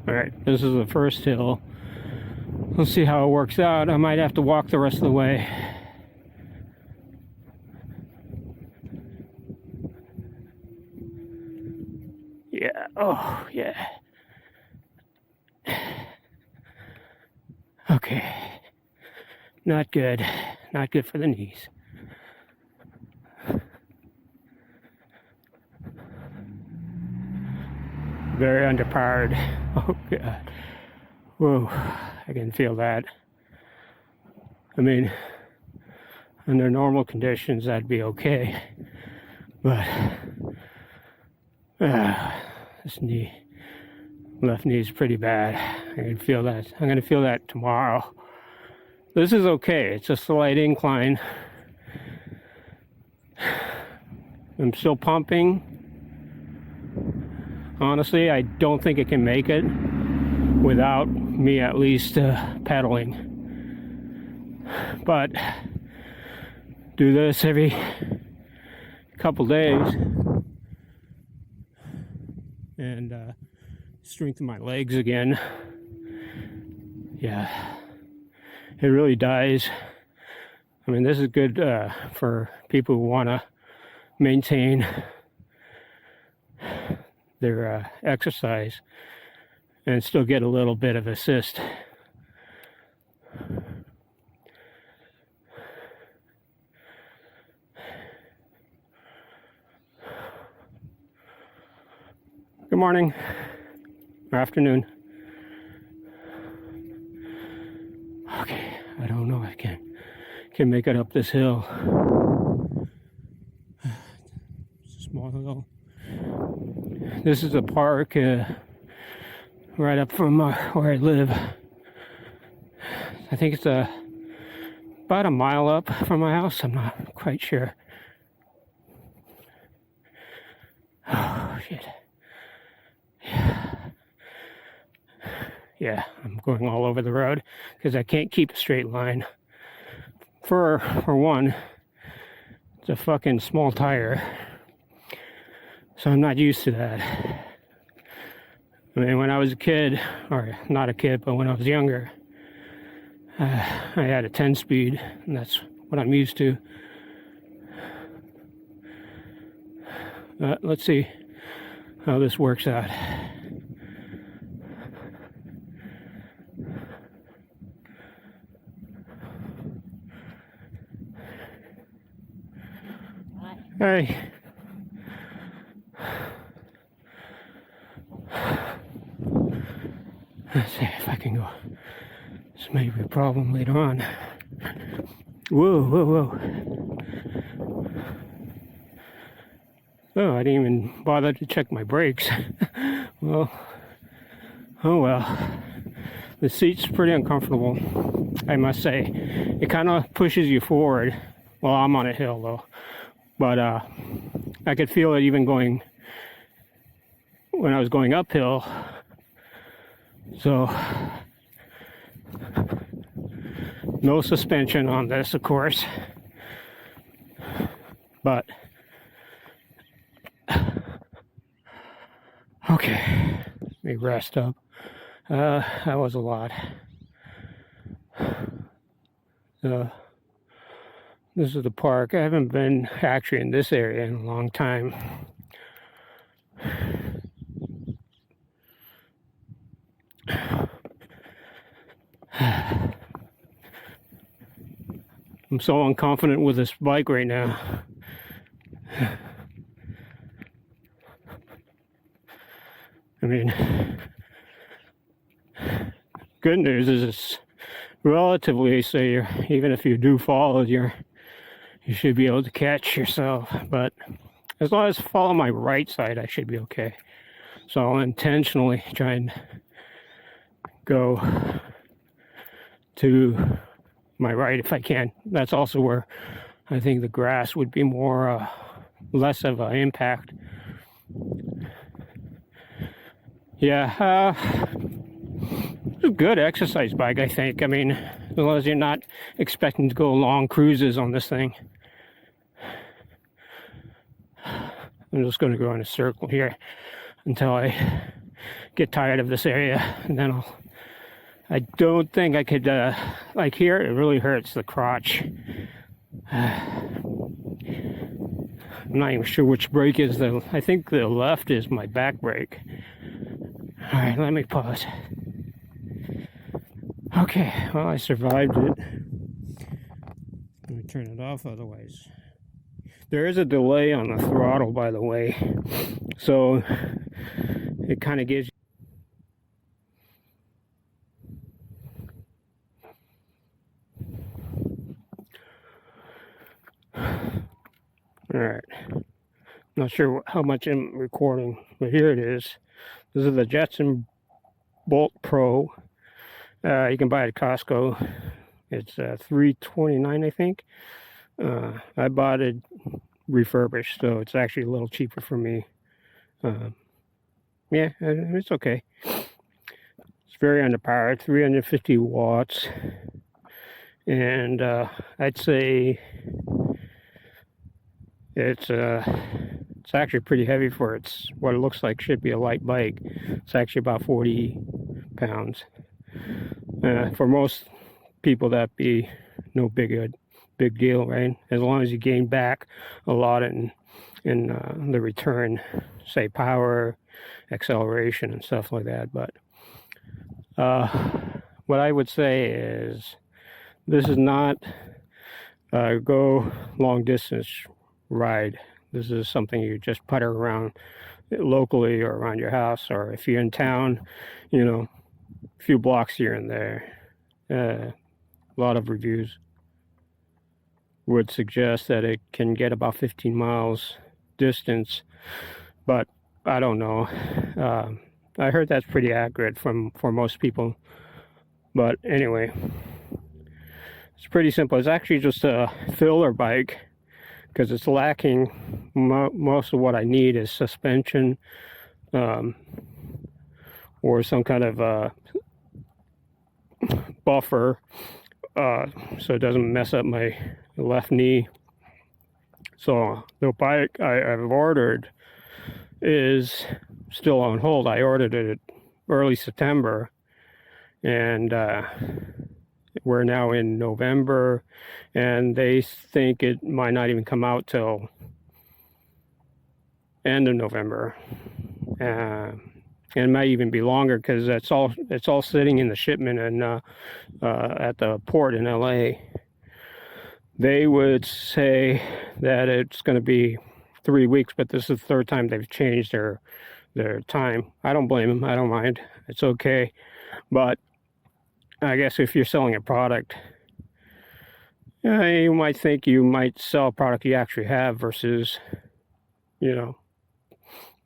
Alright, this is the first hill. Let's see how it works out. I might have to walk the rest of the way. Yeah, oh, yeah. Okay. Not good. Not good for the knees. Very underpowered. Oh, God. Whoa, I can feel that. I mean, under normal conditions, that'd be okay. But, this knee, left knee is pretty bad. I can feel that. I'm going to feel that tomorrow. This is okay. It's a slight incline. I'm still pumping. Honestly, I don't think it can make it without me at least pedaling. But do this every couple days and strengthen my legs again. Yeah, it really dies. I mean, this is good for people who want to maintain their exercise and still get a little bit of assist. Good morning, or afternoon. Okay, I don't know if I can make it up this hill. It's a small hill. This is a park right up from where I live. I think it's about a mile up from my house. I'm not quite sure. Oh, shit. Yeah, I'm going all over the road because I can't keep a straight line. For one, it's a fucking small tire, so I'm not used to that. I mean, when I was a kid, or not a kid, but when I was younger, I had a 10-speed, and that's what I'm used to. Let's see how this works out. Hey. Let's see if I can go. This may be a problem later on. Whoa, whoa, whoa. Oh, I didn't even bother to check my brakes. Well, oh well. The seat's pretty uncomfortable, I must say. It kind of pushes you forward. Well, I'm on a hill though. But I could feel it even going when I was going uphill. So no suspension on this, of course. But okay, let me rest up. That was a lot. This is the park. I haven't been actually in this area in a long time. I'm so unconfident with this bike right now. I mean, good news is it's relatively safe. Even if you do fall, you should be able to catch yourself. But as long as I follow my right side, I should be okay. So I'll intentionally try and go to my right if I can. That's also where I think the grass would be more less of an impact. Yeah, it's a good exercise bike, I think. I mean, as long as you're not expecting to go long cruises on this thing. I'm just going to go in a circle here until I get tired of this area, and then I don't think I could, like here, it really hurts the crotch. I'm not even sure which brake is I think the left is my back brake. All right, let me pause. Okay, well, I survived it. Let me turn it off otherwise. There is a delay on the throttle, by the way, so it kind of gives All right, not sure how much I'm recording, but here it is. This is the Jetson Bolt Pro. You can buy it at Costco. It's $3.29, I think. I bought it refurbished, so it's actually a little cheaper for me. Yeah, it's okay. It's very underpowered, 350 watts, and I'd say it's actually pretty heavy for what it looks like should be a light bike. It's actually about 40 pounds. For most people, that'd be no big big deal, right? As long as you gain back a lot in the return, say power, acceleration, and stuff like that. But what I would say is this is not a go long distance ride. This is something you just putter around locally or around your house, or if you're in town, you know, a few blocks here and there. A lot of reviews would suggest that it can get about 15 miles distance, but I don't know. I heard that's pretty accurate for most people. But anyway, it's pretty simple. It's actually just a filler bike because it's lacking most of what I need is suspension, or some kind of buffer, so it doesn't mess up my left knee. So the bike I've ordered is still on hold. I ordered it early September, and we're now in November, and they think it might not even come out till end of November. And it might even be longer because it's all sitting in the shipment and at the port in LA. They would say that it's going to be 3 weeks, but this is the third time they've changed their time. I don't blame them. I don't mind. It's okay. But I guess if you're selling a product, you might think you might sell a product you actually have versus, you know,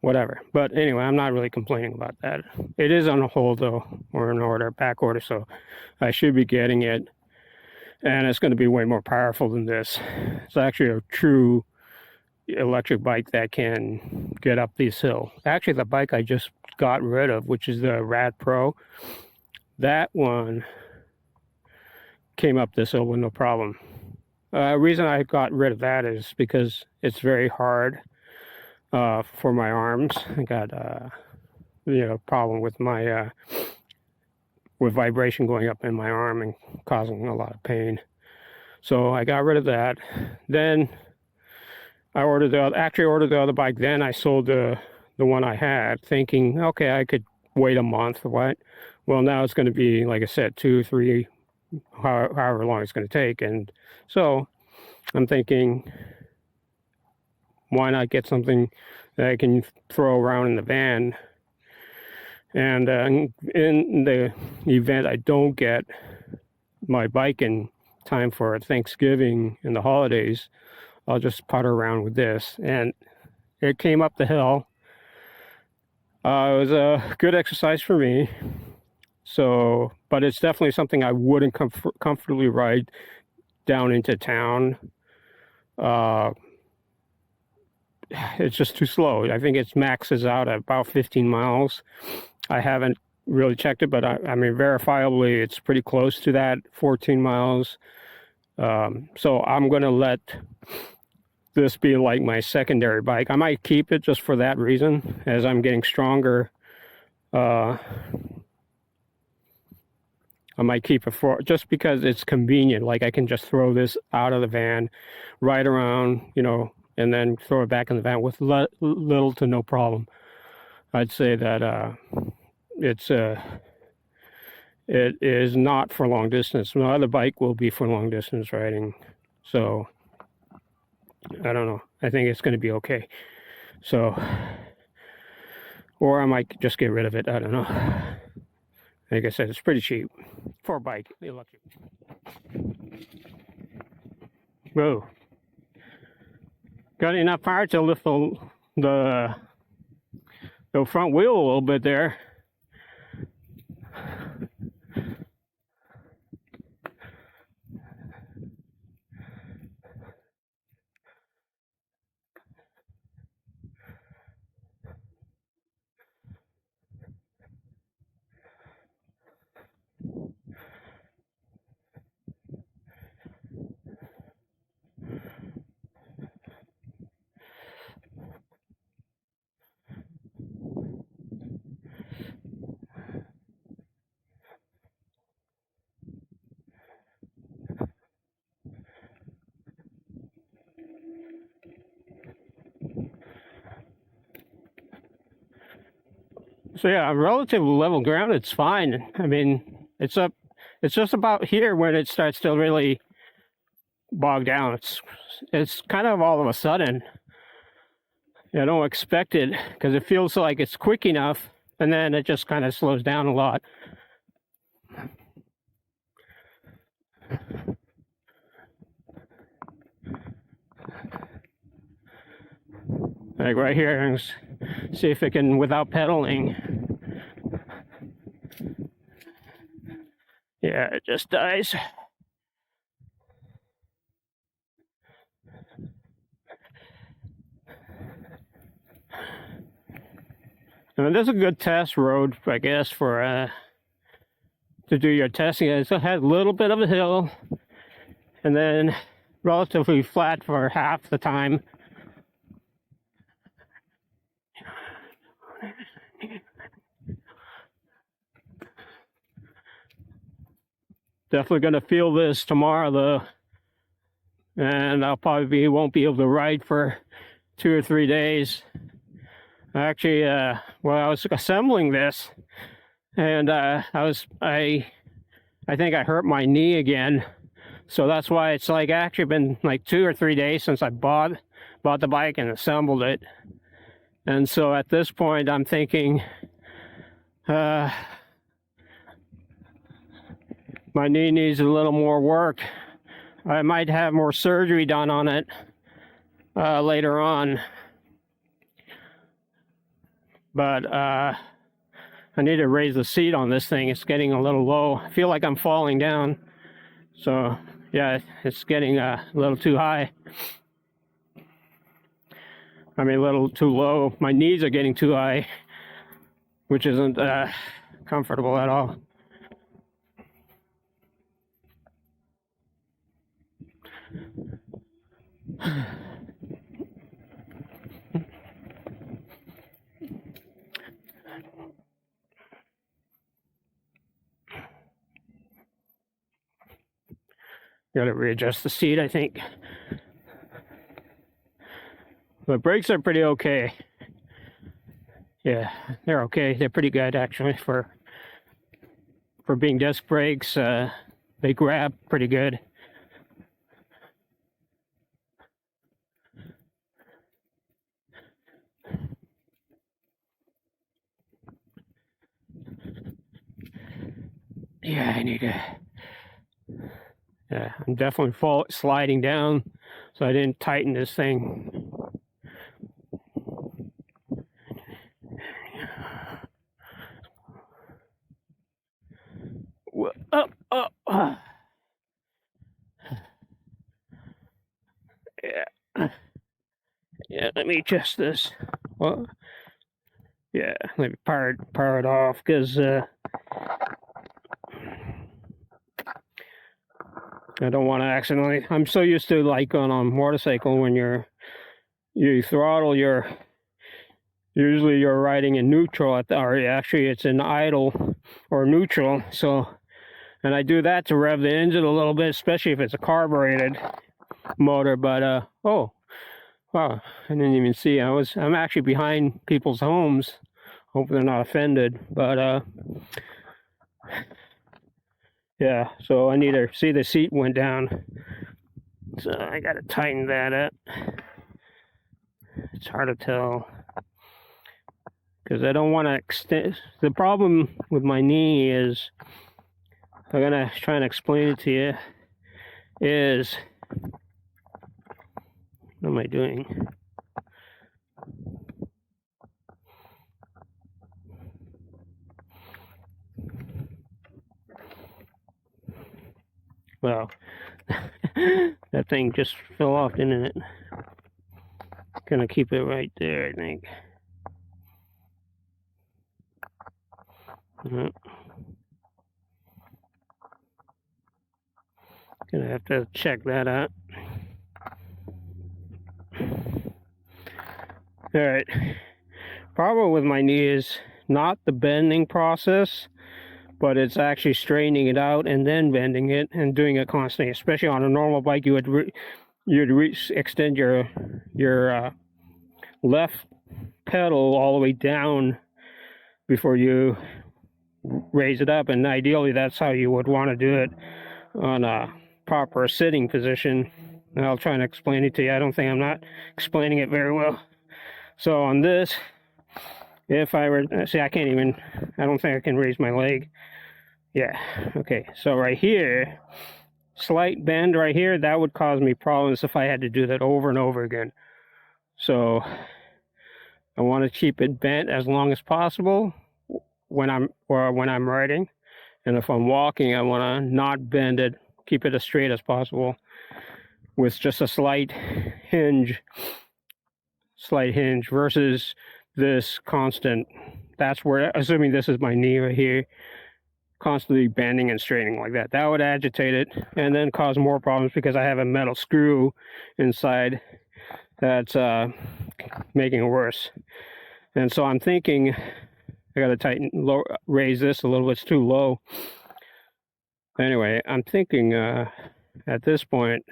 whatever. But anyway, I'm not really complaining about that. It is on hold though, or an order, back order, so I should be getting it. And it's going to be way more powerful than this. It's actually a true electric bike that can get up this hill. Actually, the bike I just got rid of, which is the Rad Pro, that one came up this hill with no problem. The reason I got rid of that is because it's very hard for my arms. I got problem with my with vibration going up in my arm and causing a lot of pain. So I got rid of that. Then I ordered the other bike. Then I sold the one I had, thinking, okay, I could wait a month. What? Well, now it's going to be, like I said, 2, 3, however long it's going to take. And so I'm thinking, why not get something that I can throw around in the van? And in the event I don't get my bike in time for Thanksgiving and the holidays, I'll just putter around with this. And it came up the hill. It was a good exercise for me. So, but it's definitely something I wouldn't comfortably ride down into town. It's just too slow. I think it maxes out at about 15 miles. I haven't really checked it, but I mean, verifiably, it's pretty close to that, 14 miles. So I'm going to let this be like my secondary bike. I might keep it just for that reason. As I'm getting stronger, I might keep it for just because it's convenient. Like I can just throw this out of the van, ride around, and then throw it back in the van with little to no problem. I'd say that it is not for long distance. My other bike will be for long distance riding. So I don't know. I think it's going to be okay. So, or I might just get rid of it. I don't know. Like I said, it's pretty cheap for a bike, the electric. Whoa. Got enough power to lift the front wheel a little bit there. So yeah, relative level ground, it's fine. I mean, it's just about here when it starts to really bog down. It's kind of all of a sudden. I don't expect it because it feels like it's quick enough, and then it just kind of slows down a lot. Like right here, and see if it can, without pedaling. Yeah, it just dies. And this is a good test road, I guess, for to do your testing. It has a little bit of a hill, and then relatively flat for half the time. Definitely going to feel this tomorrow, though, and I'll probably won't be able to ride for 2 or 3 days. Actually, well, I was assembling this, and I think I hurt my knee again, so that's why it's like actually been like 2 or 3 days since I bought the bike and assembled it. And so at this point, I'm thinking, my knee needs a little more work. I might have more surgery done on it later on. But I need to raise the seat on this thing. It's getting a little low. I feel like I'm falling down. So yeah, it's getting a little too high. I mean, a little too low. My knees are getting too high, which isn't comfortable at all. Got to readjust the seat, I think. The brakes are pretty okay. Yeah, they're okay. They're pretty good, actually, for being disc brakes. They grab pretty good. Yeah, I need to. Yeah, I'm definitely sliding down, so I didn't tighten this thing. Yeah. Yeah, let me adjust this. Well, yeah, let me power it off, because I don't want to accidentally. I'm so used to, like on a motorcycle, when you throttle, usually you're riding in neutral or actually it's in idle or neutral. So, and I do that to rev the engine a little bit, especially if it's a carbureted motor. But oh, wow, I didn't even see. I'm actually behind people's homes. Hope they're not offended. But yeah, so I need to see the seat went down. So I got to tighten that up. It's hard to tell, because I don't want to extend. The problem with my knee is, I'm going to try and explain it to you, is, what am I doing? Well, that thing just fell off, didn't it? Gonna keep it right there, I think. Gonna have to check that out. Alright. Problem with my knee is not the bending process, but it's actually straightening it out and then bending it and doing it constantly. Especially on a normal bike, you'd extend your left pedal all the way down before you raise it up, and ideally that's how you would want to do it on a proper sitting position. And I'll try and explain it to you. I'm not explaining it very well. So on this, if I were, see, I don't think I can raise my leg. Yeah, okay, so right here, slight bend right here, that would cause me problems if I had to do that over and over again. So I want to keep it bent as long as possible when I'm riding, and if I'm walking, I want to not bend it, keep it as straight as possible with just a slight hinge versus this constant. That's where, assuming this is my knee right here, constantly bending and straightening like that. That would agitate it and then cause more problems because I have a metal screw inside that's making it worse. And so I'm thinking I got to raise this a little bit. It's too low. Anyway, I'm thinking at this point,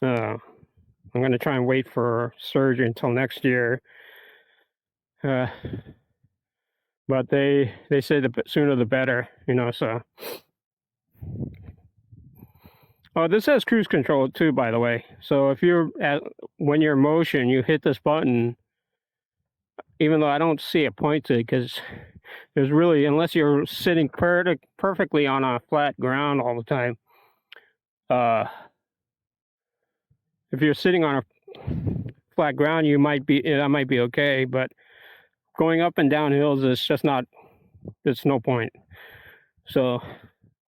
I'm going to try and wait for surgery until next year. But they say the sooner the better, so. Oh, this has cruise control too, by the way. So if when you're in motion, you hit this button, even though I don't see a point to it, because there's really, unless you're sitting perfectly on a flat ground all the time, if you're sitting on a flat ground, that might be okay, but going up and down hills is just not, there's no point. So